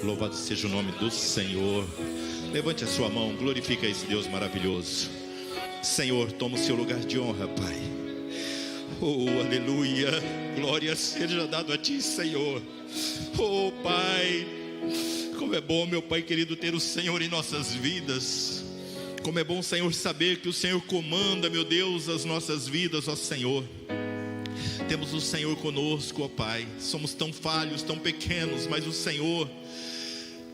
Louvado seja o nome do Senhor. Levante a sua mão, glorifica esse Deus maravilhoso. Senhor, toma o seu lugar de honra, Pai. Oh, aleluia. Glória seja dado a Ti, Senhor. Oh, Pai, como é bom, meu Pai querido, ter o Senhor em nossas vidas. Como é bom, Senhor, saber que o Senhor comanda, meu Deus, as nossas vidas, ó Senhor. Temos o Senhor conosco, ó Pai. Somos tão falhos, tão pequenos, mas o Senhor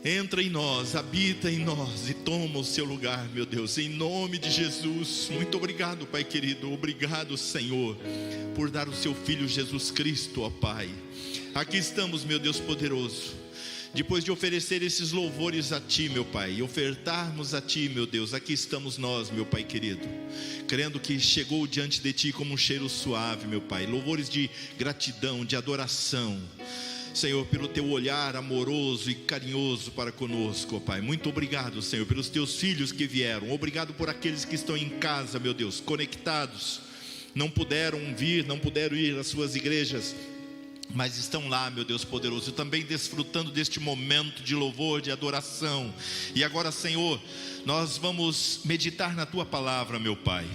entra em nós, habita em nós e toma o seu lugar, meu Deus, em nome de Jesus. Muito obrigado, Pai querido. Obrigado, Senhor, por dar o seu Filho Jesus Cristo, ó Pai. Aqui estamos, meu Deus poderoso, depois de oferecer esses louvores a Ti, meu Pai, e ofertarmos a Ti, meu Deus. Aqui estamos nós, meu Pai querido, crendo que chegou diante de Ti como um cheiro suave, meu Pai. Louvores de gratidão, de adoração, Senhor, pelo Teu olhar amoroso e carinhoso para conosco, ó Pai. Muito obrigado, Senhor, pelos Teus filhos que vieram. Obrigado por aqueles que estão em casa, meu Deus, conectados. Não puderam vir, não puderam ir às suas igrejas, mas estão lá, meu Deus poderoso, também desfrutando deste momento de louvor, de adoração. E agora, Senhor, nós vamos meditar na Tua palavra, meu Pai.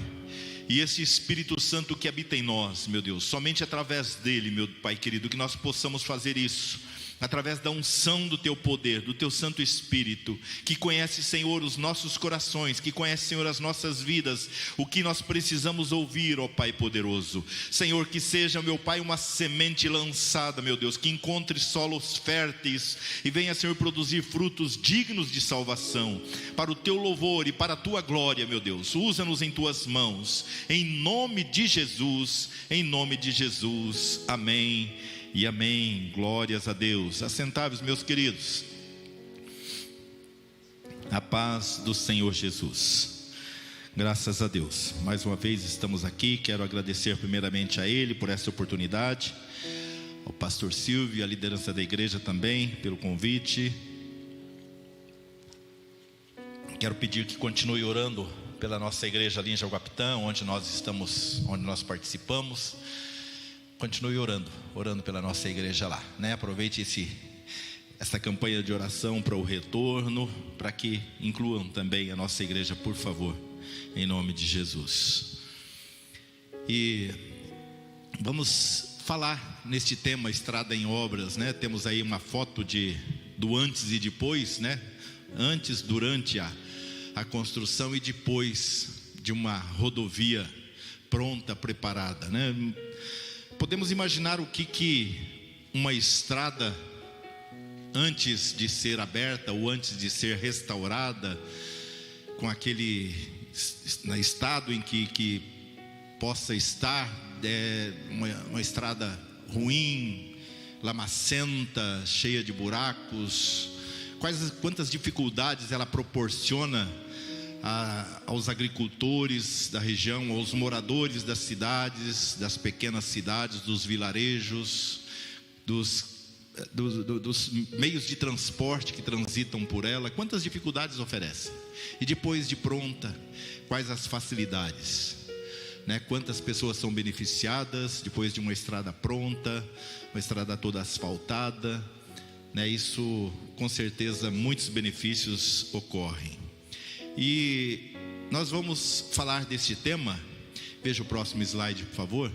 E esse Espírito Santo que habita em nós, meu Deus, somente através dele, meu Pai querido, que nós possamos fazer isso, através da unção do Teu poder, do Teu Santo Espírito, que conhece, Senhor, os nossos corações, que conhece, Senhor, as nossas vidas, o que nós precisamos ouvir, ó Pai poderoso. Senhor, que seja, meu Pai, uma semente lançada, meu Deus, que encontre solos férteis e venha, Senhor, produzir frutos dignos de salvação, para o Teu louvor e para a Tua glória, meu Deus. Usa-nos em Tuas mãos, em nome de Jesus, amém e amém. Glórias a Deus. Assentai-vos, meus queridos. A paz do Senhor Jesus. Graças a Deus, mais uma vez estamos aqui. Quero agradecer primeiramente a Ele por essa oportunidade, ao pastor Silvio e a liderança da igreja também pelo convite. Quero pedir que continue orando pela nossa igreja ali em Jaguapitã, onde nós estamos, onde nós participamos. Continue orando pela nossa igreja lá, né? Aproveite essa campanha de oração para o retorno, para que incluam também a nossa igreja, por favor, em nome de Jesus. E vamos falar neste tema, estrada em obras, né? Temos aí uma foto do antes e depois, né? Antes, durante a construção e depois de uma rodovia pronta, preparada, né? Podemos imaginar o que uma estrada, antes de ser aberta ou antes de ser restaurada, com aquele estado em que possa estar, uma estrada ruim, lamacenta, cheia de buracos. Quantas dificuldades ela proporciona aos agricultores da região, aos moradores das cidades, das pequenas cidades, dos vilarejos, dos meios de transporte que transitam por ela. Quantas dificuldades oferece? E depois de pronta, quais as facilidades, né? Quantas pessoas são beneficiadas depois de uma estrada pronta, uma estrada toda asfaltada, né? Isso, com certeza, muitos benefícios ocorrem. E nós vamos falar desse tema. Veja o próximo slide, por favor.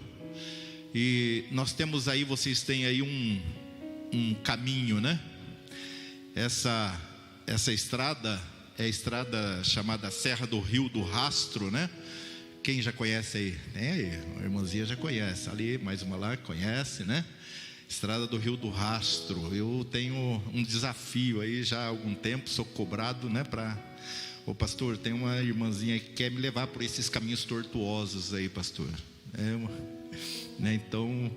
E nós temos aí, vocês têm aí um caminho, né? Essa estrada é a estrada chamada Serra do Rio do Rastro, né? Quem já conhece aí? A irmãzinha já conhece. Ali, mais uma lá, conhece, né? Estrada do Rio do Rastro. Eu tenho um desafio aí já há algum tempo, sou cobrado, né, ô pastor, tem uma irmãzinha que quer me levar por esses caminhos tortuosos aí, pastor. Né? Então,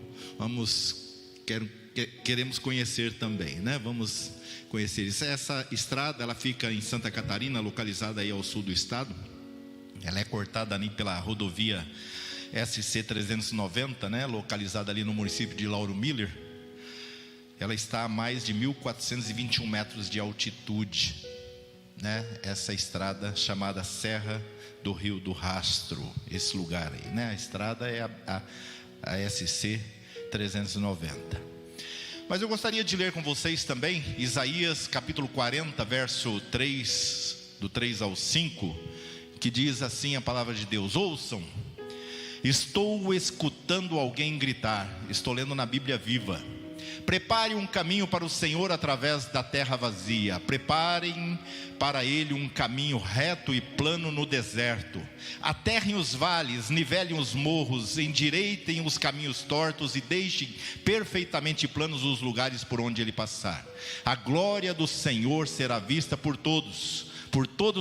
queremos conhecer também, né? Vamos conhecer isso. Essa estrada, ela fica em Santa Catarina, localizada aí ao sul do estado. Ela é cortada ali pela rodovia SC 390, né? Localizada ali no município de Lauro Miller. Ela está a mais de 1.421 metros de altitude, né? Essa estrada chamada Serra do Rio do Rastro, esse lugar aí, né? A estrada é a SC 390. Mas eu gostaria de ler com vocês também Isaías capítulo 40, verso 3, do 3 ao 5, que diz assim a palavra de Deus: ouçam, estou escutando alguém gritar. Estou lendo na Bíblia Viva. Prepare um caminho para o Senhor através da terra vazia. Preparem para Ele um caminho reto e plano no deserto. Aterrem os vales, nivelem os morros, endireitem os caminhos tortos e deixem perfeitamente planos os lugares por onde Ele passar. A glória do Senhor será vista por todos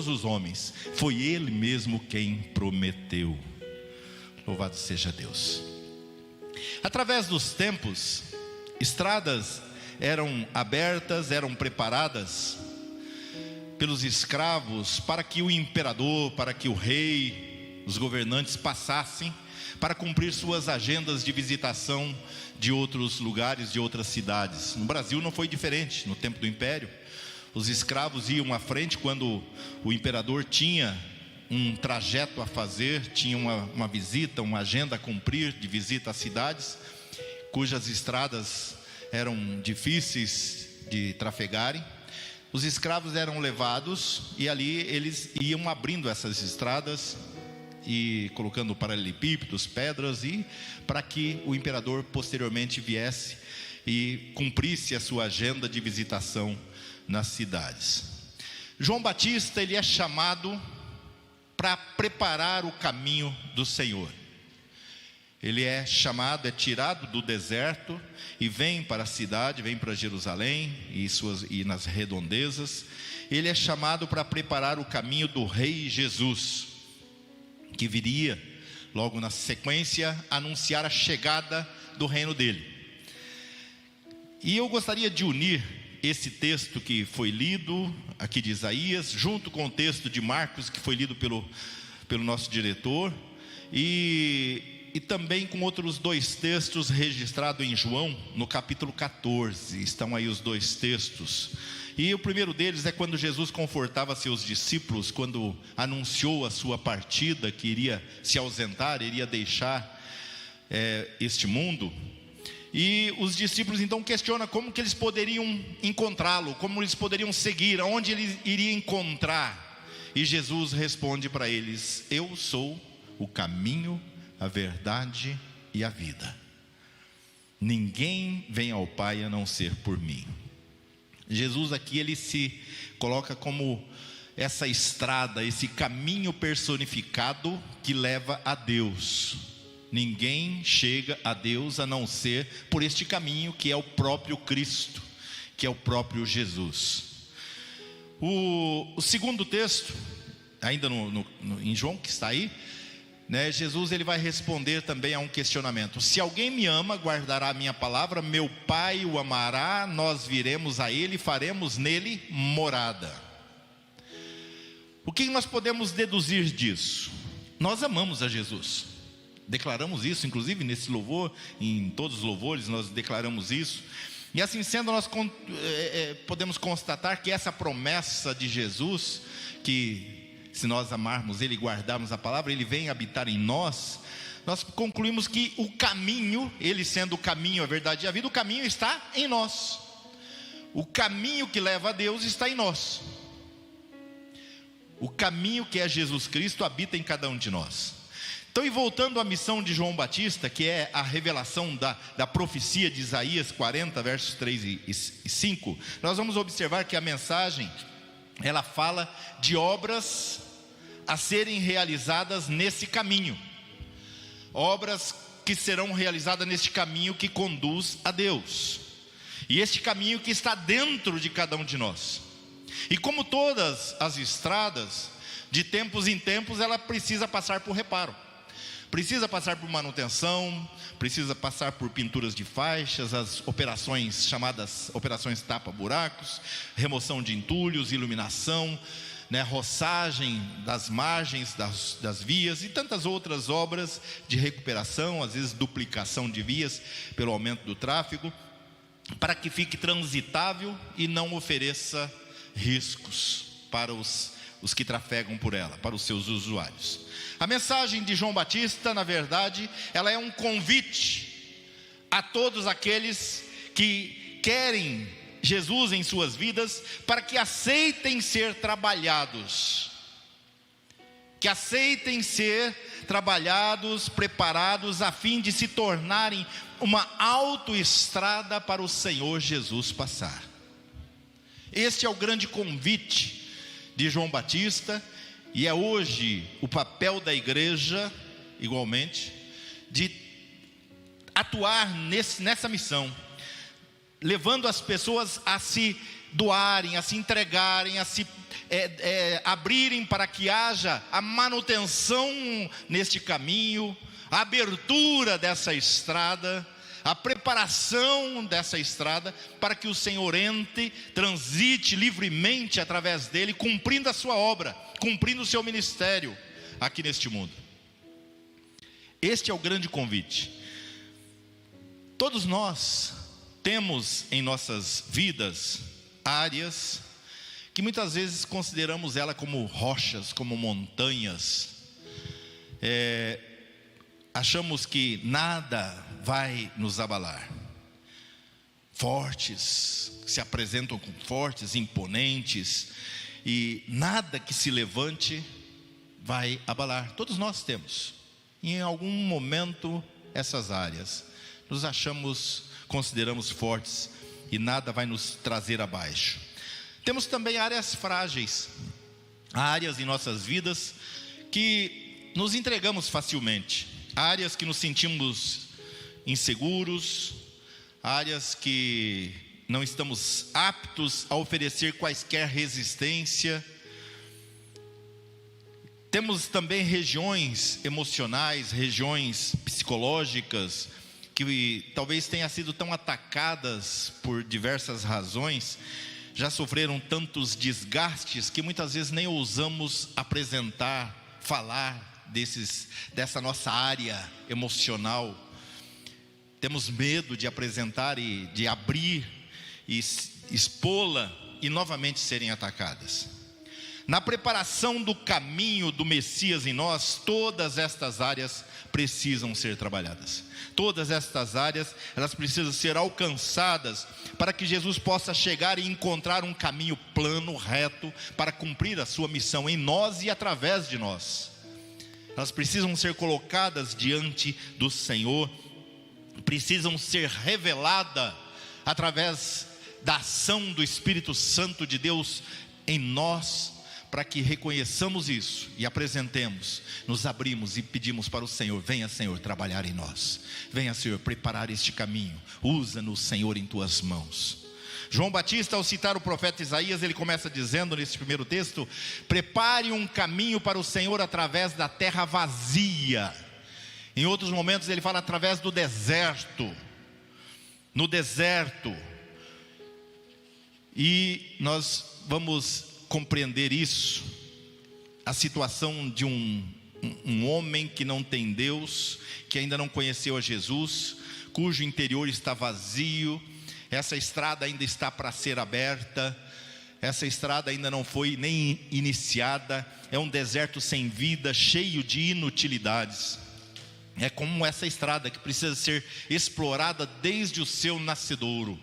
os homens. Foi Ele mesmo quem prometeu. Louvado seja Deus. Através dos tempos, estradas eram abertas, eram preparadas pelos escravos para que o imperador, para que o rei, os governantes passassem para cumprir suas agendas de visitação de outros lugares, de outras cidades. No Brasil não foi diferente. No tempo do Império, os escravos iam à frente quando o imperador tinha um trajeto a fazer, tinha uma visita, uma agenda a cumprir de visita às cidades, cujas estradas eram difíceis de trafegarem. Os escravos eram levados e ali eles iam abrindo essas estradas e colocando paralelepípedos, pedras, e para que o imperador posteriormente viesse e cumprisse a sua agenda de visitação nas cidades. João Batista, ele é chamado para preparar o caminho do Senhor. Ele é chamado, é tirado do deserto e vem para a cidade, vem para Jerusalém e nas redondezas. Ele é chamado para preparar o caminho do Rei Jesus, que viria logo na sequência anunciar a chegada do reino dele. E eu gostaria de unir esse texto que foi lido aqui de Isaías, junto com o texto de Marcos, que foi lido pelo nosso diretor, e também com outros dois textos registrados em João, no capítulo 14, estão aí os dois textos. E o primeiro deles é quando Jesus confortava seus discípulos, quando anunciou a sua partida, que iria se ausentar, iria deixar este mundo. E os discípulos então questionam como que eles poderiam encontrá-lo, como eles poderiam seguir, aonde ele iria encontrar. E Jesus responde para eles: eu sou o caminho, a verdade e a vida. Ninguém vem ao Pai a não ser por mim. Jesus aqui, ele se coloca como essa estrada, esse caminho personificado que leva a Deus. Ninguém chega a Deus a não ser por este caminho, que é o próprio Cristo, que é o próprio Jesus. O segundo texto, ainda em João, que está aí, Jesus, ele vai responder também a um questionamento: se alguém me ama, guardará a minha palavra, meu Pai o amará, nós viremos a ele e faremos nele morada. O que nós podemos deduzir disso? Nós amamos a Jesus, declaramos isso, inclusive nesse louvor, em todos os louvores nós declaramos isso. E assim sendo, nós podemos constatar que essa promessa de Jesus, que se nós amarmos Ele e guardarmos a palavra, Ele vem habitar em nós. Nós concluímos que o caminho, Ele sendo o caminho, a verdade e a vida, o caminho está em nós. O caminho que leva a Deus está em nós. O caminho que é Jesus Cristo habita em cada um de nós. Então, e voltando à missão de João Batista, que é a revelação da profecia de Isaías 40, versos 3 e 5, nós vamos observar que a mensagem, ela fala de obras a serem realizadas nesse caminho, obras que serão realizadas neste caminho que conduz a Deus, e este caminho que está dentro de cada um de nós. E como todas as estradas, de tempos em tempos ela precisa passar por reparo, precisa passar por manutenção, precisa passar por pinturas de faixas, as operações chamadas operações tapa-buracos, remoção de entulhos, iluminação, roçagem das margens das vias e tantas outras obras de recuperação, às vezes duplicação de vias pelo aumento do tráfego, para que fique transitável e não ofereça riscos para os que trafegam por ela, para os seus usuários. A mensagem de João Batista, na verdade, ela é um convite a todos aqueles que querem Jesus em suas vidas, para que aceitem ser trabalhados. Que aceitem ser trabalhados, preparados, a fim de se tornarem uma autoestrada para o Senhor Jesus passar. Este é o grande convite de João Batista, e é hoje o papel da igreja, igualmente, de atuar nessa missão, levando as pessoas a se doarem, a se entregarem, a se abrirem para que haja a manutenção neste caminho, a abertura dessa estrada, a preparação dessa estrada, para que o Senhor entre, transite livremente através dele, cumprindo a sua obra, cumprindo o seu ministério aqui neste mundo. Este é o grande convite. Todos nós temos em nossas vidas áreas que muitas vezes consideramos ela como rochas, como montanhas. Achamos que nada vai nos abalar. Fortes, se apresentam como fortes, imponentes, e nada que se levante vai abalar. Todos nós temos, em algum momento, essas áreas. Nos consideramos fortes, e nada vai nos trazer abaixo. Temos também áreas frágeis, áreas em nossas vidas que nos entregamos facilmente, áreas que nos sentimos inseguros, áreas que não estamos aptos a oferecer quaisquer resistência. Temos também regiões emocionais, regiões psicológicas, que talvez tenham sido tão atacadas por diversas razões, já sofreram tantos desgastes que muitas vezes nem ousamos apresentar, falar dessa nossa área emocional. Temos medo de apresentar e de abrir e expô-la e novamente serem atacadas. Na preparação do caminho do Messias em nós, todas estas áreas precisam ser trabalhadas. Todas estas áreas, elas precisam ser alcançadas para que Jesus possa chegar e encontrar um caminho plano, reto, para cumprir a sua missão em nós e através de nós. Elas precisam ser colocadas diante do Senhor, precisam ser reveladas através da ação do Espírito Santo de Deus em nós, para que reconheçamos isso e apresentemos, nos abrimos e pedimos para o Senhor: venha, Senhor, trabalhar em nós, venha, Senhor, preparar este caminho, usa-nos, Senhor, em tuas mãos. João Batista, ao citar o profeta Isaías, ele começa dizendo nesse primeiro texto: prepare um caminho para o Senhor através da terra vazia. Em outros momentos ele fala através do deserto, no deserto. E nós vamos compreender isso, a situação de um homem que não tem Deus, que ainda não conheceu a Jesus, cujo interior está vazio. Essa estrada ainda está para ser aberta, essa estrada ainda não foi nem iniciada, é um deserto sem vida, cheio de inutilidades. É como essa estrada que precisa ser explorada desde o seu nascedouro.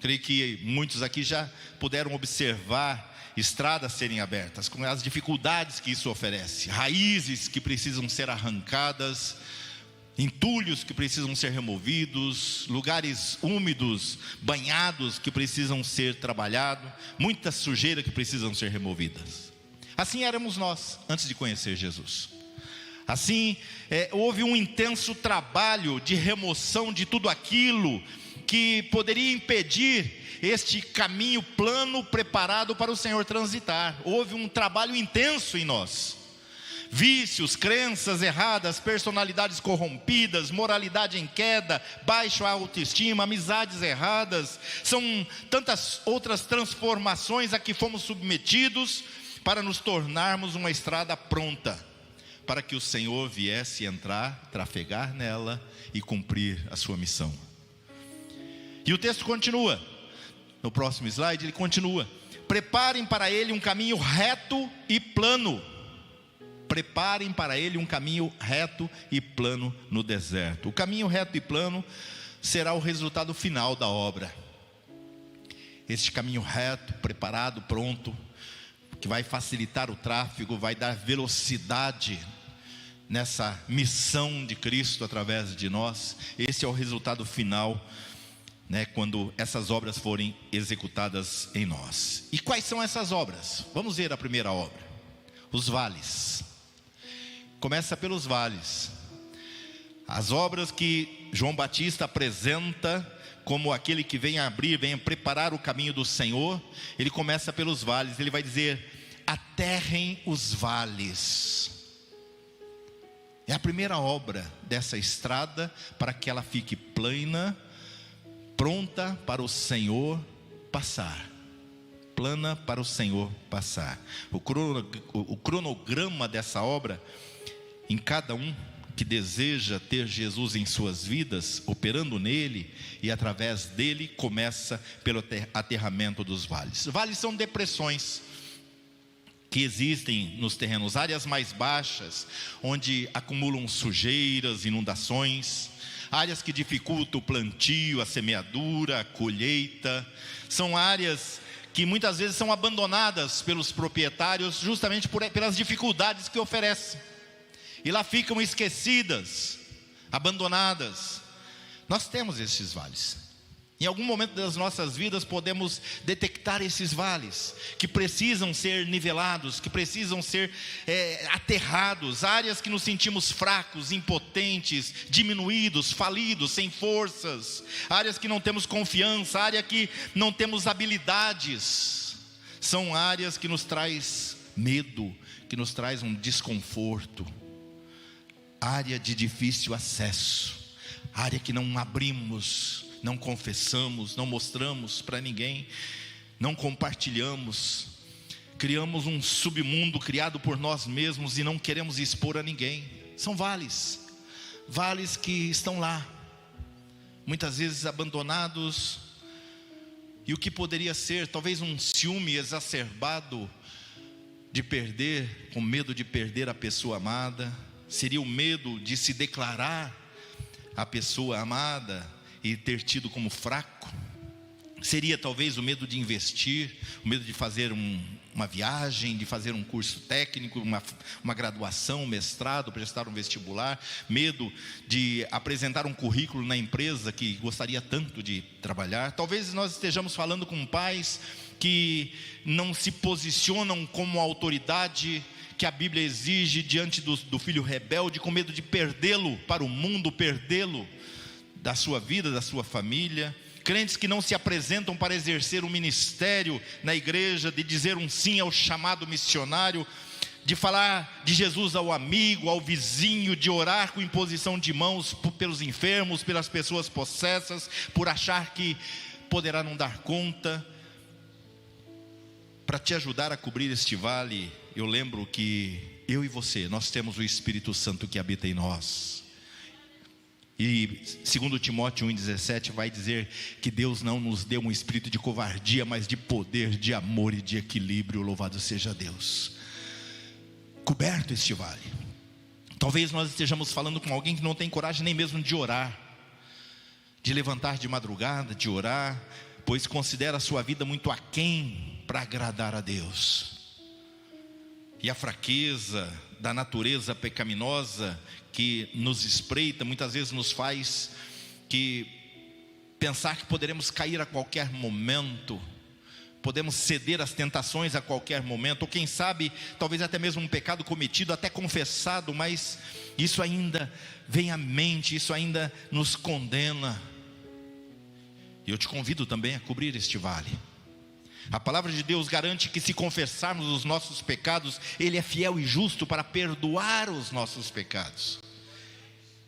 Creio que muitos aqui já puderam observar estradas serem abertas, com as dificuldades que isso oferece, raízes que precisam ser arrancadas, entulhos que precisam ser removidos, lugares úmidos, banhados que precisam ser trabalhados, muita sujeira que precisam ser removidas. Assim éramos nós antes de conhecer Jesus. Assim, houve um intenso trabalho de remoção de tudo aquilo que poderia impedir este caminho plano preparado para o Senhor transitar. Houve um trabalho intenso em nós. Vícios, crenças erradas, personalidades corrompidas, moralidade em queda, baixa autoestima, amizades erradas, são tantas outras transformações a que fomos submetidos para nos tornarmos uma estrada pronta, para que o Senhor viesse entrar, trafegar nela e cumprir a sua missão. E o texto continua, no próximo slide ele continua: preparem para ele um caminho reto e plano. Preparem para ele um caminho reto e plano no deserto. O caminho reto e plano será o resultado final da obra. este caminho reto, preparado, pronto, que vai facilitar o tráfego, vai dar velocidade nessa missão de Cristo através de nós. Esse é o resultado final, quando essas obras forem executadas em nós. E quais são essas obras? Vamos ver a primeira obra: os vales. Começa pelos vales. As obras que João Batista apresenta como aquele que vem abrir, vem preparar o caminho do Senhor. Ele começa pelos vales. Ele vai dizer: aterrem os vales. É a primeira obra dessa estrada, para que ela fique plana, pronta para o Senhor passar. Plana para o Senhor passar. O cronograma dessa obra, em cada um que deseja ter Jesus em suas vidas, operando nele e através dele, começa pelo aterramento dos vales. Vales são depressões que existem nos terrenos, áreas mais baixas, onde acumulam sujeiras, inundações, áreas que dificultam o plantio, a semeadura, a colheita. São áreas que muitas vezes são abandonadas pelos proprietários, justamente pelas dificuldades que oferecem, e lá ficam esquecidas, abandonadas. Nós temos esses vales. Em algum momento das nossas vidas podemos detectar esses vales, que precisam ser nivelados, que precisam ser aterrados. Áreas que nos sentimos fracos, impotentes, diminuídos, falidos, sem forças. Áreas que não temos confiança, área que não temos habilidades. São áreas que nos traz medo, que nos traz um desconforto. Área de difícil acesso, área que não abrimos, não confessamos, não mostramos para ninguém, não compartilhamos. Criamos um submundo criado por nós mesmos e não queremos expor a ninguém. São vales, vales que estão lá, muitas vezes abandonados. E o que poderia ser talvez um ciúme exacerbado de perder, com medo de perder a pessoa amada. Seria o medo de se declarar a pessoa amada e ter tido como fraco. Seria talvez o medo de investir, o medo de fazer uma viagem, de fazer um curso técnico, uma graduação, um mestrado, prestar um vestibular. Medo de apresentar um currículo na empresa que gostaria tanto de trabalhar. Talvez nós estejamos falando com pais que não se posicionam como autoridade que a Bíblia exige diante do filho rebelde, com medo de perdê-lo para o mundo, perdê-lo da sua vida, da sua família. Crentes que não se apresentam para exercer um ministério na igreja, de dizer um sim ao chamado missionário, de falar de Jesus ao amigo, ao vizinho, de orar com imposição de mãos pelos enfermos, pelas pessoas possessas, por achar que poderá não dar conta. Para te ajudar a cobrir este vale, eu lembro que eu e você, nós temos o Espírito Santo que habita em nós. E 2 Timóteo 1,17 vai dizer que Deus não nos deu um espírito de covardia, mas de poder, de amor e de equilíbrio. Louvado seja Deus. Coberto este vale. Talvez nós estejamos falando com alguém que não tem coragem nem mesmo de orar, de levantar de madrugada, de orar, pois considera a sua vida muito aquém para agradar a Deus. E a fraqueza da natureza pecaminosa que nos espreita, muitas vezes nos faz pensar que poderemos cair a qualquer momento, podemos ceder às tentações a qualquer momento, ou quem sabe, talvez até mesmo um pecado cometido, até confessado, mas isso ainda vem à mente, isso ainda nos condena. E eu te convido também a cobrir este vale. A palavra de Deus garante que se confessarmos os nossos pecados, Ele é fiel e justo para perdoar os nossos pecados.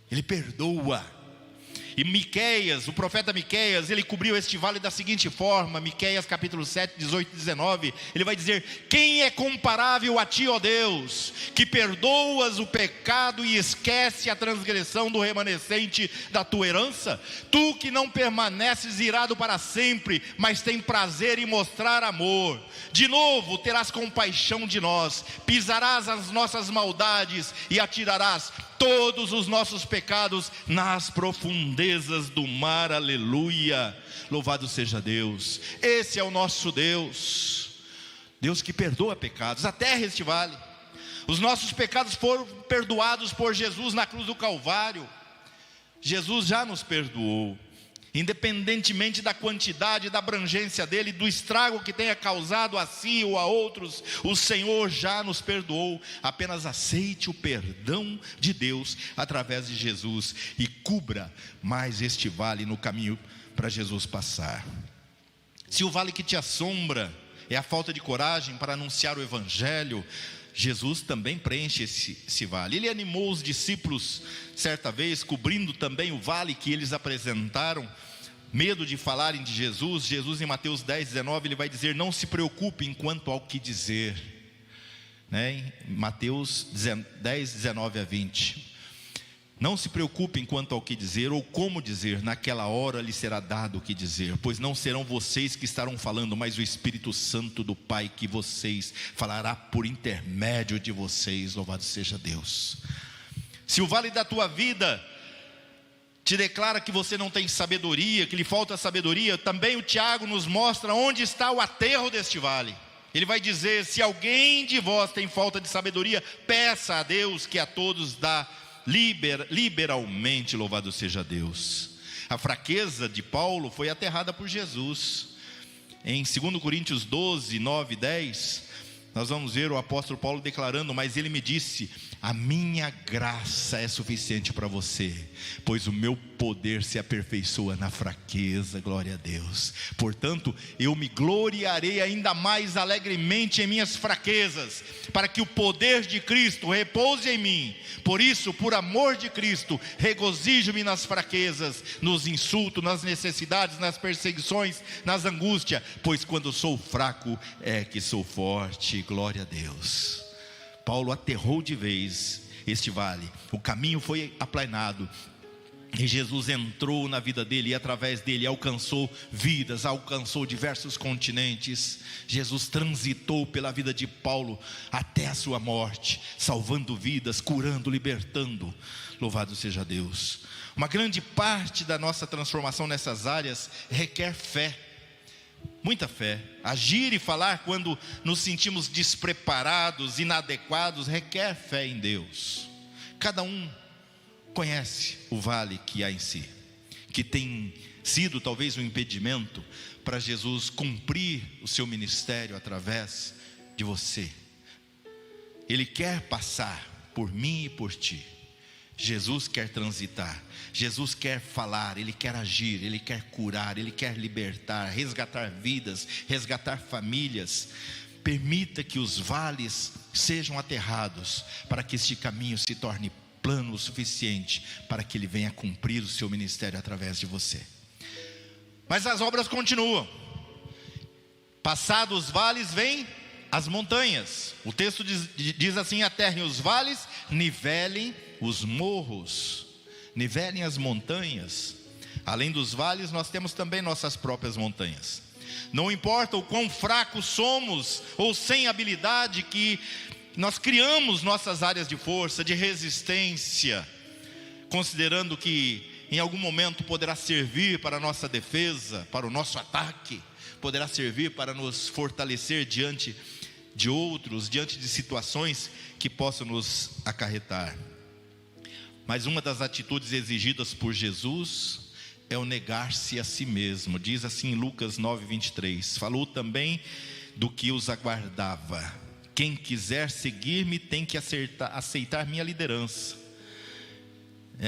Ele perdoa. E Miqueias, o profeta Miqueias, ele cobriu este vale da seguinte forma. Miqueias capítulo 7, 18 e 19, ele vai dizer: quem é comparável a ti, ó Deus, que perdoas o pecado e esquece a transgressão do remanescente da tua herança? Tu que não permaneces irado para sempre, mas tem prazer em mostrar amor. De novo terás compaixão de nós, pisarás as nossas maldades e atirarás todos os nossos pecados nas profundezas do mar, aleluia, louvado seja Deus. Esse é o nosso Deus, Deus que perdoa pecados. A terra este vale, os nossos pecados foram perdoados por Jesus na cruz do Calvário. Jesus já nos perdoou, independentemente da quantidade, da abrangência dele, do estrago que tenha causado a si ou a outros, o Senhor já nos perdoou. Apenas aceite o perdão de Deus através de Jesus e cubra mais este vale no caminho para Jesus passar. Se o vale que te assombra é a falta de coragem para anunciar o Evangelho, Jesus também preenche esse vale. Ele animou os discípulos certa vez, cobrindo também o vale que eles apresentaram, medo de falarem de Jesus. Jesus em Mateus 10:19, ele vai dizer: não se preocupem quanto ao que dizer, né? Em Mateus 10:19-20, não se preocupem quanto ao que dizer ou como dizer, naquela hora lhe será dado o que dizer, pois não serão vocês que estarão falando, mas o Espírito Santo do Pai que vocês falará por intermédio de vocês, louvado seja Deus. Se o vale da tua vida te declara que você não tem sabedoria, que lhe falta sabedoria, também o Tiago nos mostra onde está o aterro deste vale. Ele vai dizer: se alguém de vós tem falta de sabedoria, peça a Deus que a todos dá liberalmente, louvado seja Deus. A fraqueza de Paulo foi aterrada por Jesus. Em 2 Coríntios 12, 9 e 10, nós vamos ver o apóstolo Paulo declarando: mas ele me disse, a minha graça é suficiente para você, pois o meu poder se aperfeiçoa na fraqueza. Glória a Deus. Portanto, eu me gloriarei ainda mais alegremente em minhas fraquezas, para que o poder de Cristo repouse em mim. Por isso, por amor de Cristo, regozijo-me nas fraquezas, nos insultos, nas necessidades, nas perseguições, nas angústias, pois quando sou fraco é que sou forte. Glória a Deus. Paulo aterrou de vez este vale, o caminho foi aplanado, e Jesus entrou na vida dele, e através dele alcançou vidas, alcançou diversos continentes. Jesus transitou pela vida de Paulo até a sua morte, salvando vidas, curando, libertando. Louvado seja Deus. Uma grande parte da nossa transformação nessas áreas requer fé, muita fé. Agir e falar quando nos sentimos despreparados, inadequados, requer fé em Deus. Cada um conhece o vale que há em si, que tem sido talvez um impedimento para Jesus cumprir o seu ministério através de você. Ele quer passar por mim e por ti. Jesus quer transitar, Jesus quer falar, Ele quer agir, Ele quer curar, Ele quer libertar, resgatar vidas, resgatar famílias. Permita que os vales sejam aterrados, para que este caminho se torne plano o suficiente, para que Ele venha cumprir o seu ministério através de você. Mas as obras continuam. Passados os vales, vêm as montanhas. O texto diz assim: aterrem os vales, nivelem os morros, nivelem as montanhas. Além dos vales, nós temos também nossas próprias montanhas. Não importa o quão fracos somos, ou sem habilidade, que nós criamos nossas áreas de força, de resistência, considerando que em algum momento poderá servir para a nossa defesa, para o nosso ataque, poderá servir para nos fortalecer diante de outros, diante de situações que possam nos acarretar. Mas uma das atitudes exigidas por Jesus é o negar-se a si mesmo. Diz assim em Lucas 9:23, falou também do que os aguardava: quem quiser seguir-me tem que aceitar minha liderança.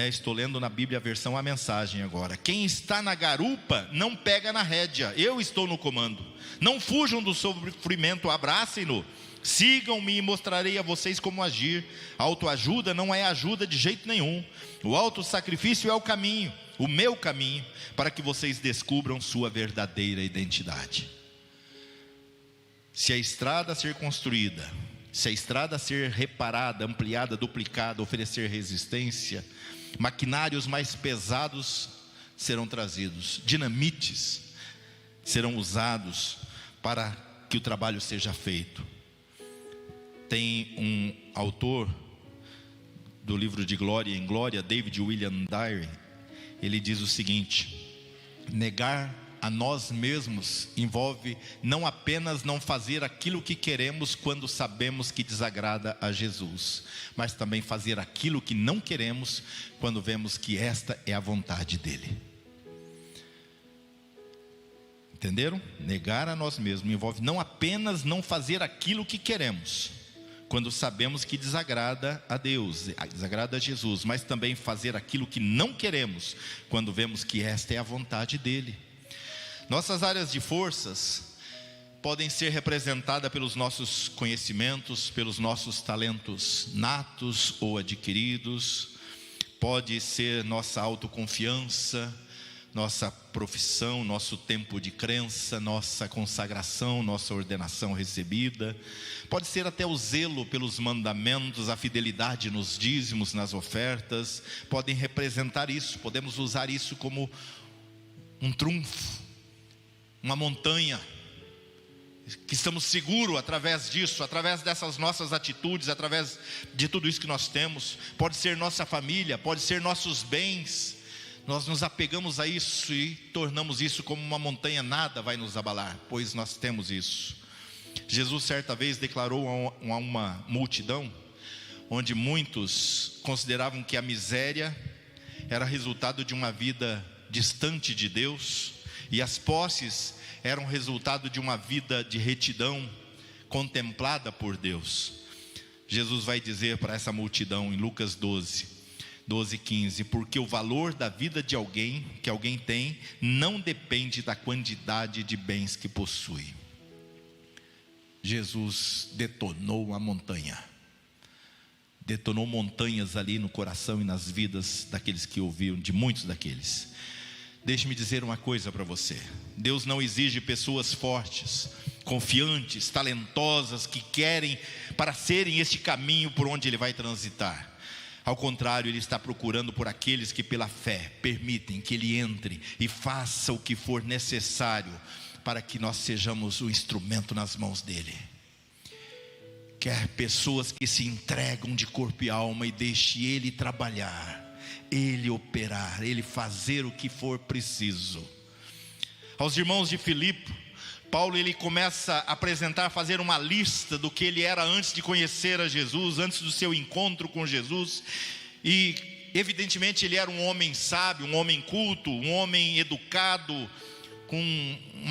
Estou lendo na Bíblia a versão A Mensagem agora. Quem está na garupa não pega na rédea, eu estou no comando. Não fujam do sofrimento, abracem-no. Sigam-me e mostrarei a vocês como agir. A autoajuda não é ajuda de jeito nenhum. O autossacrifício é o caminho, o meu caminho, para que vocês descubram sua verdadeira identidade. Se a estrada ser construída, se a estrada ser reparada, ampliada, duplicada, oferecer resistência, maquinários mais pesados serão trazidos, dinamites serão usados para que o trabalho seja feito. Tem um autor do livro de Glória em Glória, David William Dyer, ele diz o seguinte: negar a nós mesmos envolve não apenas não fazer aquilo que queremos quando sabemos que desagrada a Jesus, mas também fazer aquilo que não queremos quando vemos que esta é a vontade dele. Entenderam? Negar a nós mesmos envolve não apenas não fazer aquilo que queremos quando sabemos que desagrada a Deus, desagrada a Jesus, mas também fazer aquilo que não queremos quando vemos que esta é a vontade dele. Nossas áreas de forças podem ser representadas pelos nossos conhecimentos, pelos nossos talentos natos ou adquiridos. Pode ser nossa autoconfiança, nossa profissão, nosso tempo de crença, nossa consagração, nossa ordenação recebida. Pode ser até o zelo pelos mandamentos, a fidelidade nos dízimos, nas ofertas. Podem representar isso, podemos usar isso como um trunfo, uma montanha, que estamos seguros através disso, através dessas nossas atitudes, através de tudo isso que nós temos. Pode ser nossa família, pode ser nossos bens. Nós nos apegamos a isso e tornamos isso como uma montanha, nada vai nos abalar, pois nós temos isso. Jesus certa vez declarou a uma multidão, onde muitos consideravam que a miséria era resultado de uma vida distante de Deus, e as posses eram resultado de uma vida de retidão contemplada por Deus. Jesus vai dizer para essa multidão em Lucas 12:15, porque o valor da vida de alguém, que alguém tem, não depende da quantidade de bens que possui. Jesus detonou a montanha, detonou montanhas ali no coração e nas vidas daqueles que ouviam, de muitos daqueles. Deixe-me dizer uma coisa para você: Deus não exige pessoas fortes, confiantes, talentosas, que querem para serem este caminho por onde Ele vai transitar. Ao contrário, Ele está procurando por aqueles que pela fé permitem que Ele entre e faça o que for necessário para que nós sejamos o instrumento nas mãos dEle. Quer pessoas que se entregam de corpo e alma e deixe Ele trabalhar, Ele operar, Ele fazer o que for preciso. Aos irmãos de Filipe, Paulo ele começa a apresentar, fazer uma lista do que ele era antes de conhecer a Jesus, antes do seu encontro com Jesus. E evidentemente ele era um homem sábio, um homem culto, um homem educado, com um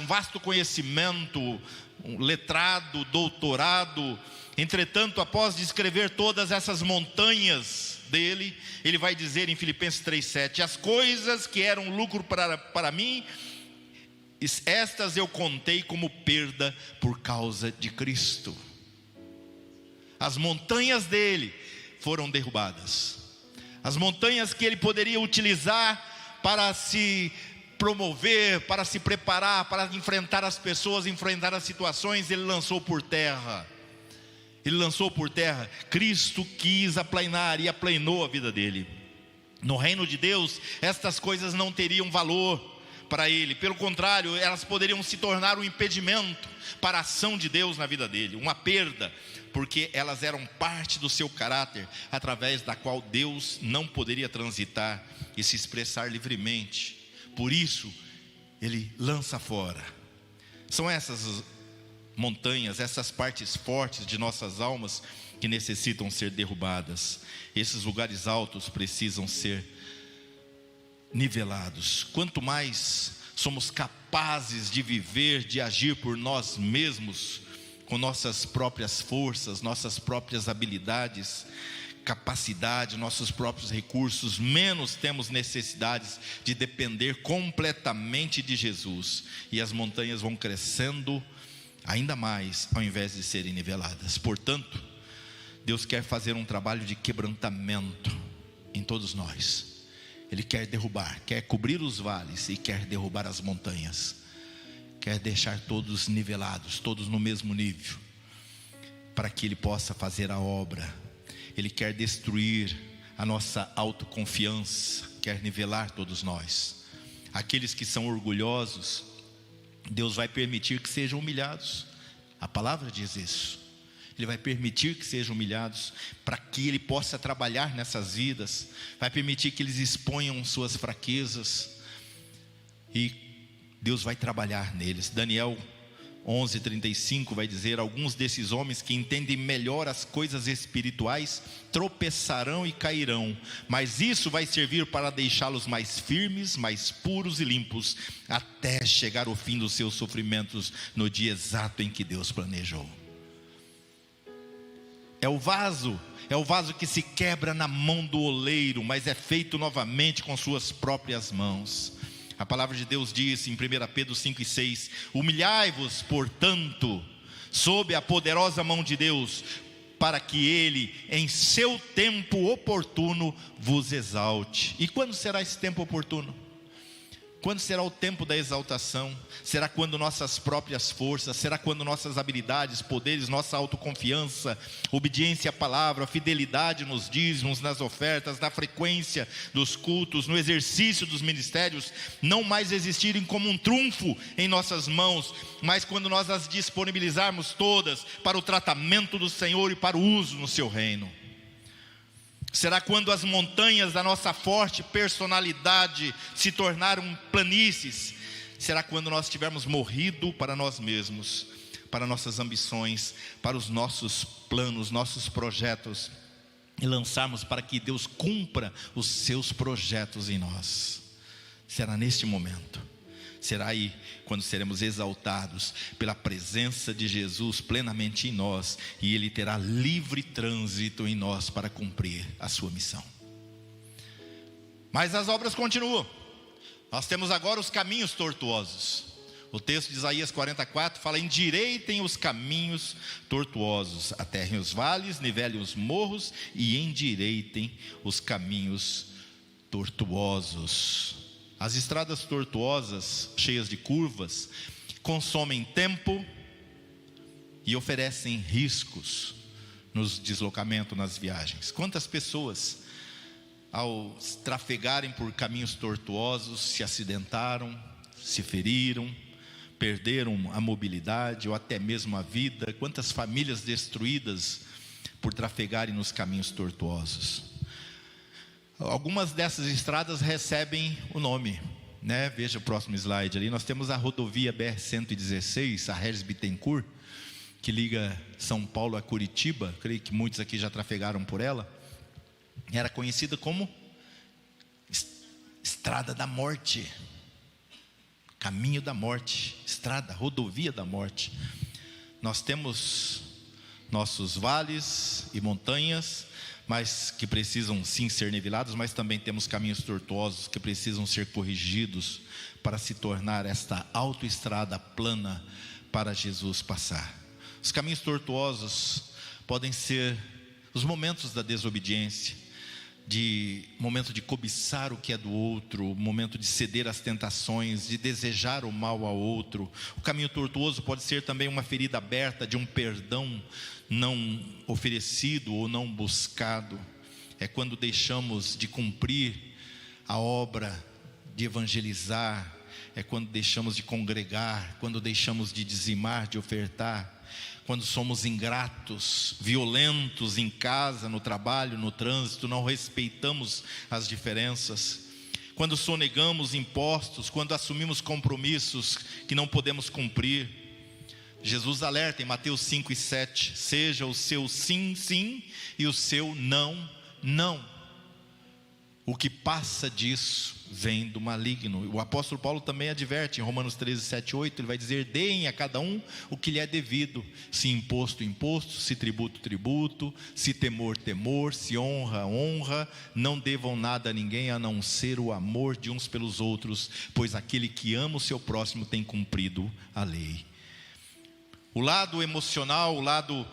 vasto conhecimento, um letrado, doutorado. Entretanto, após descrever todas essas montanhas dele, ele vai dizer em Filipenses 3:7: as coisas que eram lucro para mim, estas eu contei como perda por causa de Cristo. As montanhas dele foram derrubadas, as montanhas que ele poderia utilizar para se promover, para se preparar, para enfrentar as pessoas, enfrentar as situações, ele lançou por terra. Ele lançou por terra. Cristo quis aplainar e aplainou a vida dele. No reino de Deus, estas coisas não teriam valor para ele. Pelo contrário, elas poderiam se tornar um impedimento para a ação de Deus na vida dele, uma perda, porque elas eram parte do seu caráter, através da qual Deus não poderia transitar e se expressar livremente. Por isso, ele lança fora. São essas montanhas, essas partes fortes de nossas almas que necessitam ser derrubadas. Esses lugares altos precisam ser nivelados. Quanto mais somos capazes de viver, de agir por nós mesmos, com nossas próprias forças, nossas próprias habilidades, capacidade, nossos próprios recursos, menos temos necessidades de depender completamente de Jesus, e as montanhas vão crescendo ainda mais, ao invés de serem niveladas. Portanto, Deus quer fazer um trabalho de quebrantamento em todos nós. Ele quer derrubar, quer cobrir os vales e quer derrubar as montanhas. Quer deixar todos nivelados, todos no mesmo nível, para que Ele possa fazer a obra. Ele quer destruir a nossa autoconfiança, quer nivelar todos nós. Aqueles que são orgulhosos, Deus vai permitir que sejam humilhados. A palavra diz isso. Ele vai permitir que sejam humilhados, para que Ele possa trabalhar nessas vidas. Vai permitir que eles exponham suas fraquezas, e Deus vai trabalhar neles. Daniel 11:35 vai dizer: alguns desses homens que entendem melhor as coisas espirituais tropeçarão e cairão, mas isso vai servir para deixá-los mais firmes, mais puros e limpos, até chegar o fim dos seus sofrimentos, no dia exato em que Deus planejou. É o vaso que se quebra na mão do oleiro, mas é feito novamente com suas próprias mãos. A palavra de Deus diz em 1 Pedro 5:6: humilhai-vos, portanto, sob a poderosa mão de Deus, para que Ele, em seu tempo oportuno, vos exalte. E quando será esse tempo oportuno? Quando será o tempo da exaltação? Será quando nossas próprias forças? Será quando nossas habilidades, poderes, nossa autoconfiança, obediência à palavra, fidelidade nos dízimos, nas ofertas, na frequência dos cultos, no exercício dos ministérios, não mais existirem como um trunfo em nossas mãos, mas quando nós as disponibilizarmos todas para o tratamento do Senhor e para o uso no seu reino? Será quando as montanhas da nossa forte personalidade se tornaram planícies? Será quando nós tivermos morrido para nós mesmos, para nossas ambições, para os nossos planos, nossos projetos, e lançarmos para que Deus cumpra os seus projetos em nós? Será neste momento. Será aí quando seremos exaltados pela presença de Jesus plenamente em nós, e Ele terá livre trânsito em nós para cumprir a sua missão. Mas as obras continuam. Nós temos agora os caminhos tortuosos. O texto de Isaías 44 fala: endireitem os caminhos tortuosos, aterrem os vales, nivelem os morros e endireitem os caminhos tortuosos. As estradas tortuosas, cheias de curvas, consomem tempo e oferecem riscos nos deslocamentos, nas viagens. Quantas pessoas, ao trafegarem por caminhos tortuosos, se acidentaram, se feriram, perderam a mobilidade ou até mesmo a vida? Quantas famílias destruídas por trafegarem nos caminhos tortuosos? Algumas dessas estradas recebem o nome, né? Veja o próximo slide ali. Nós temos a rodovia BR-116, a Regis Bittencourt, que liga São Paulo a Curitiba. Creio que muitos aqui já trafegaram por ela. Era conhecida como Estrada da Morte, Caminho da Morte, Estrada, Rodovia da Morte. Nós temos nossos vales e montanhas, mas que precisam sim ser nivelados, mas também temos caminhos tortuosos que precisam ser corrigidos para se tornar esta autoestrada plana para Jesus passar. Os caminhos tortuosos podem ser os momentos da desobediência, de momento de cobiçar o que é do outro, momento de ceder às tentações, de desejar o mal ao outro. O caminho tortuoso pode ser também uma ferida aberta de um perdão não oferecido ou não buscado. É quando deixamos de cumprir a obra de evangelizar, é quando deixamos de congregar, quando deixamos de dizimar, de ofertar, quando somos ingratos, violentos em casa, no trabalho, no trânsito, não respeitamos as diferenças, quando sonegamos impostos, quando assumimos compromissos que não podemos cumprir. Jesus alerta em Mateus 5:7: seja o seu sim, sim, e o seu não, não. O que passa disso vem do maligno. O apóstolo Paulo também adverte em Romanos 13:7-8, ele vai dizer: deem a cada um o que lhe é devido, se imposto, imposto, se tributo, tributo, se temor, temor, se honra, honra. Não devam nada a ninguém a não ser o amor de uns pelos outros, pois aquele que ama o seu próximo tem cumprido a lei. O lado emocional, o lado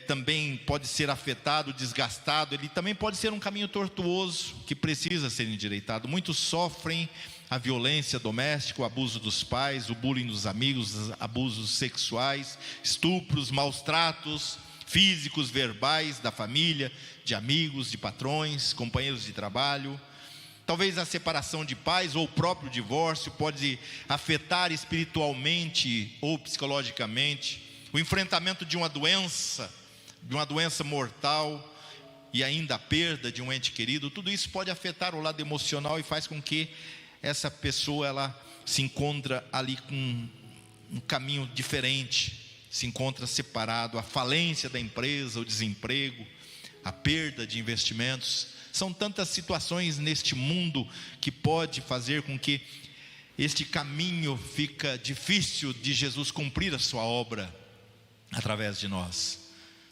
também pode ser afetado, desgastado. Ele também pode ser um caminho tortuoso que precisa ser endireitado. Muitos sofrem a violência doméstica, o abuso dos pais, o bullying dos amigos, abusos sexuais, estupros, maus tratos físicos, verbais, da família, de amigos, de patrões, companheiros de trabalho. Talvez a separação de pais ou o próprio divórcio pode afetar espiritualmente ou psicologicamente. O enfrentamento de uma doença de uma doença mortal e ainda a perda de um ente querido, tudo isso pode afetar o lado emocional e faz com que essa pessoa ela se encontra ali com um caminho diferente, se encontra separado. A falência da empresa, o desemprego, a perda de investimentos, são tantas situações neste mundo que pode fazer com que este caminho fica difícil de Jesus cumprir a sua obra através de nós.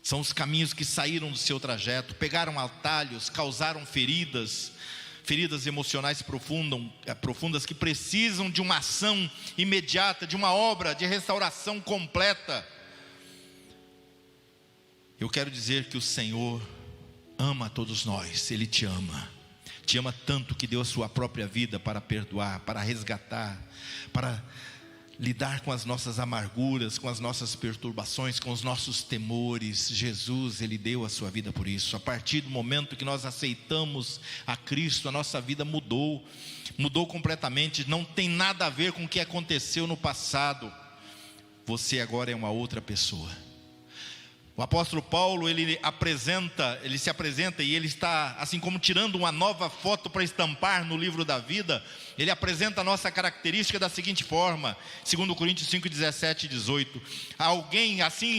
São os caminhos que saíram do seu trajeto, pegaram atalhos, causaram feridas emocionais profundas que precisam de uma ação imediata, de uma obra de restauração completa. Eu quero dizer que o Senhor ama a todos nós, Ele te ama tanto que deu a sua própria vida para perdoar, para resgatar, para lidar com as nossas amarguras, com as nossas perturbações, com os nossos temores. Jesus, Ele deu a sua vida por isso. A partir do momento que nós aceitamos a Cristo, a nossa vida mudou completamente. Não tem nada a ver com o que aconteceu no passado. Você agora é uma outra pessoa. O apóstolo Paulo, ele se apresenta e ele está, assim como tirando uma nova foto para estampar no livro da vida. Ele apresenta a nossa característica da seguinte forma, 2 Coríntios 5, 17 e 18.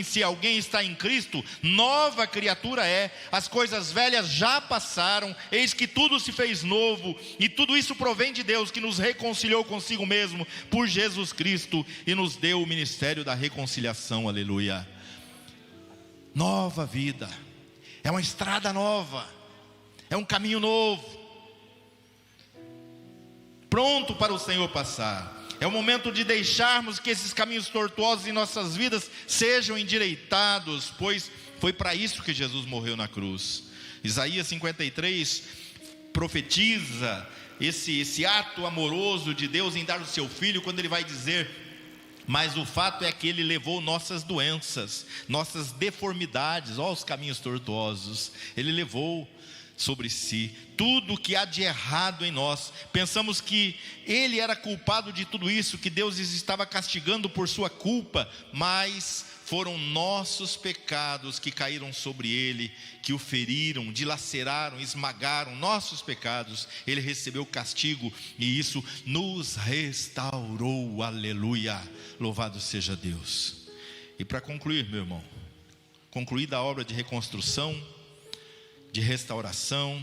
Se alguém está em Cristo, nova criatura é. As coisas velhas já passaram, eis que tudo se fez novo. E tudo isso provém de Deus, que nos reconciliou consigo mesmo por Jesus Cristo e nos deu o ministério da reconciliação. Aleluia. Nova vida, é uma estrada nova, é um caminho novo, pronto para o Senhor passar. É o momento de deixarmos que esses caminhos tortuosos em nossas vidas sejam endireitados, pois foi para isso que Jesus morreu na cruz. Isaías 53 profetiza esse ato amoroso de Deus em dar o seu Filho, quando Ele vai dizer: mas o fato é que Ele levou nossas doenças, nossas deformidades, os caminhos tortuosos. Ele levou sobre si tudo o que há de errado em nós. Pensamos que Ele era culpado de tudo isso, que Deus estava castigando por sua culpa, mas foram nossos pecados que caíram sobre Ele, que o feriram, dilaceraram, esmagaram nossos pecados. Ele recebeu castigo e isso nos restaurou. Aleluia, louvado seja Deus. E para concluir, meu irmão, concluída a obra de reconstrução, de restauração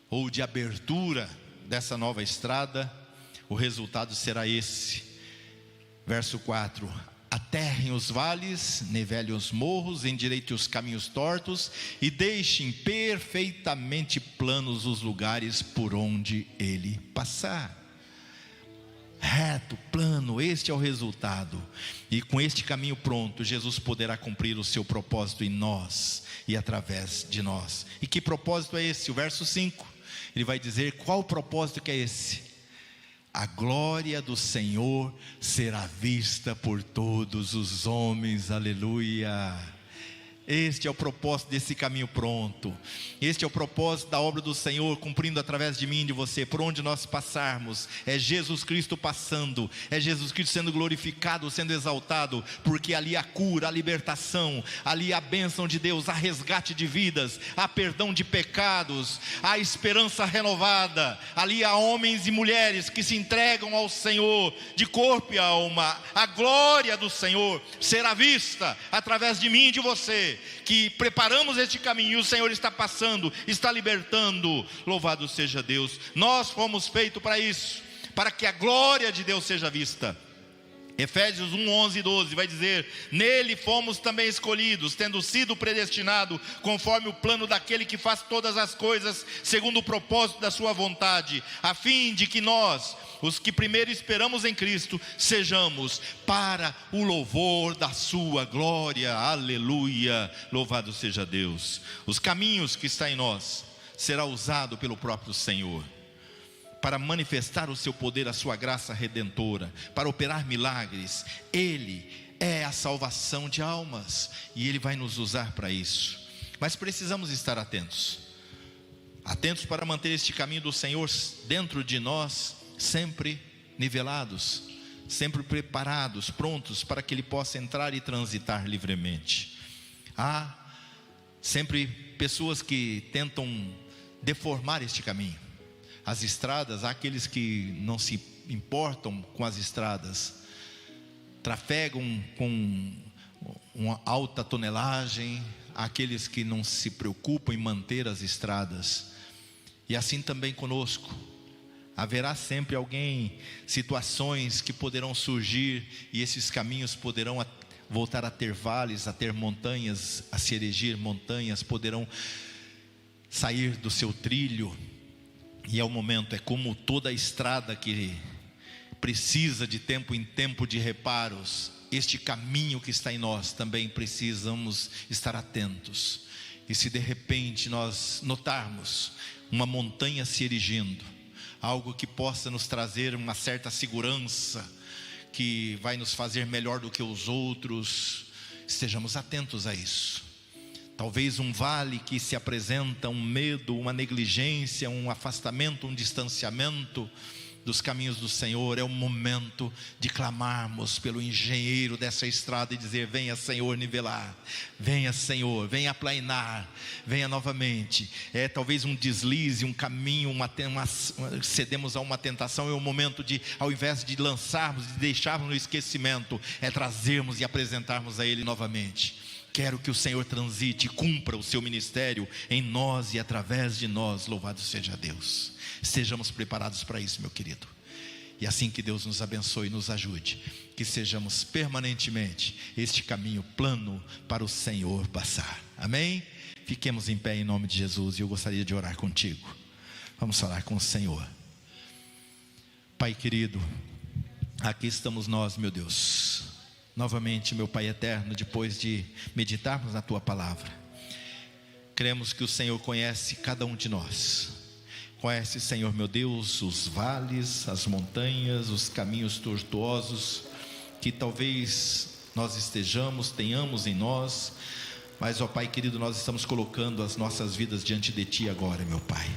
ou de abertura dessa nova estrada, o resultado será esse. Verso 4: aterrem os vales, nivelem os morros, endireitem os caminhos tortos e deixem perfeitamente planos os lugares por onde Ele passar. Reto, plano, este é o resultado. E com este caminho pronto, Jesus poderá cumprir o seu propósito em nós e através de nós. E que propósito é esse? O verso 5, ele vai dizer qual o propósito que é esse: a glória do Senhor será vista por todos os homens. Aleluia. Este é o propósito desse caminho pronto. Este é o propósito da obra do Senhor cumprindo através de mim e de você. Por onde nós passarmos, é Jesus Cristo passando, é Jesus Cristo sendo glorificado, sendo exaltado, porque ali há cura, há libertação, ali há bênção de Deus, há resgate de vidas, há perdão de pecados, há esperança renovada. Ali há homens e mulheres que se entregam ao Senhor de corpo e alma. A glória do Senhor será vista através de mim e de você, que preparamos este caminho, e o Senhor está passando, está libertando. Louvado seja Deus. Nós fomos feitos para isso, para que a glória de Deus seja vista. Efésios 1, 11 e 12 vai dizer: nele fomos também escolhidos, tendo sido predestinados conforme o plano daquele que faz todas as coisas segundo o propósito da sua vontade, a fim de que nós, os que primeiro esperamos em Cristo, sejamos para o louvor da sua glória. Aleluia, louvado seja Deus. Os caminhos que está em nós será usado pelo próprio Senhor para manifestar o seu poder, a sua graça redentora, para operar milagres. Ele é a salvação de almas e Ele vai nos usar para isso. Mas precisamos estar atentos para manter este caminho do Senhor dentro de nós, sempre nivelados, sempre preparados, prontos para que Ele possa entrar e transitar livremente. Há sempre pessoas que tentam deformar este caminho. As estradas, há aqueles que não se importam com as estradas, trafegam com uma alta tonelagem, há aqueles que não se preocupam em manter as estradas. E assim também conosco. Haverá sempre alguém, situações que poderão surgir, e esses caminhos poderão voltar a ter vales, a ter montanhas, a se erigir montanhas, poderão sair do seu trilho. E é o momento, é como toda a estrada que precisa de tempo em tempo de reparos. Este caminho que está em nós, também precisamos estar atentos. E se de repente nós notarmos uma montanha se erigindo, algo que possa nos trazer uma certa segurança, que vai nos fazer melhor do que os outros, estejamos atentos a isso. Talvez um vale que se apresenta, um medo, uma negligência, um afastamento, um distanciamento dos caminhos do Senhor. É o momento de clamarmos pelo engenheiro dessa estrada e dizer: venha, Senhor, nivelar, venha, Senhor, venha aplainar, venha novamente. É talvez um deslize, um caminho, cedemos a uma tentação. É o momento de, ao invés de lançarmos, de deixarmos no esquecimento, é trazermos e apresentarmos a Ele novamente. Quero que o Senhor transite e cumpra o seu ministério em nós e através de nós. Louvado seja Deus. Estejamos preparados para isso, meu querido. E assim que Deus nos abençoe e nos ajude, que sejamos permanentemente este caminho plano para o Senhor passar. Amém? Fiquemos em pé em nome de Jesus. E eu gostaria de orar contigo. Vamos falar com o Senhor. Pai querido, aqui estamos nós, meu Deus. Novamente, meu Pai eterno, depois de meditarmos na Tua palavra, cremos que o Senhor conhece cada um de nós. Conhece, Senhor meu Deus, os vales, as montanhas, os caminhos tortuosos que talvez nós tenhamos em nós. Mas, ó Pai querido, nós estamos colocando as nossas vidas diante de Ti agora, meu Pai.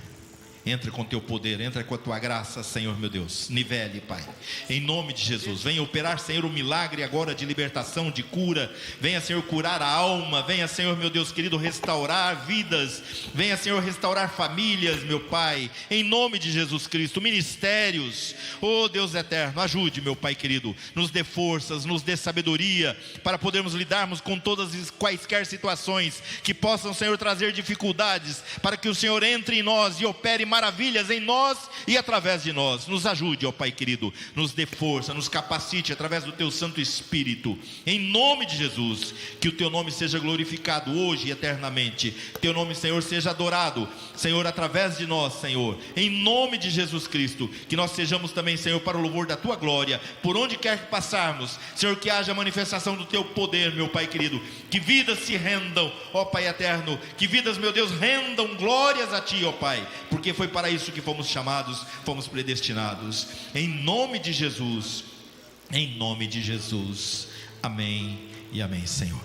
Entra com Teu poder, entra com a Tua graça, Senhor meu Deus. Nivele, Pai, em nome de Jesus. Venha operar, Senhor, um milagre agora de libertação, de cura. Venha, Senhor, curar a alma. Venha, Senhor meu Deus querido, restaurar vidas. Venha, Senhor, restaurar famílias, meu Pai, em nome de Jesus Cristo. Ministérios, oh Deus eterno, ajude, meu Pai querido. Nos dê forças, nos dê sabedoria, para podermos lidarmos com todas as quaisquer situações que possam, Senhor, trazer dificuldades, para que o Senhor entre em nós e opere maravilhas em nós e através de nós. Nos ajude, ó Pai querido, nos dê força, nos capacite através do Teu Santo Espírito, em nome de Jesus. Que o Teu nome seja glorificado hoje e eternamente. Teu nome, Senhor, seja adorado, Senhor, através de nós, Senhor, em nome de Jesus Cristo. Que nós sejamos também, Senhor, para o louvor da Tua glória, por onde quer que passarmos, Senhor, que haja manifestação do Teu poder, meu Pai querido. Que vidas se rendam, ó Pai eterno, que vidas, meu Deus, rendam glórias a Ti, ó Pai, porque foi para isso que fomos chamados, fomos predestinados. Em nome de Jesus, em nome de Jesus. Amém e amém, Senhor.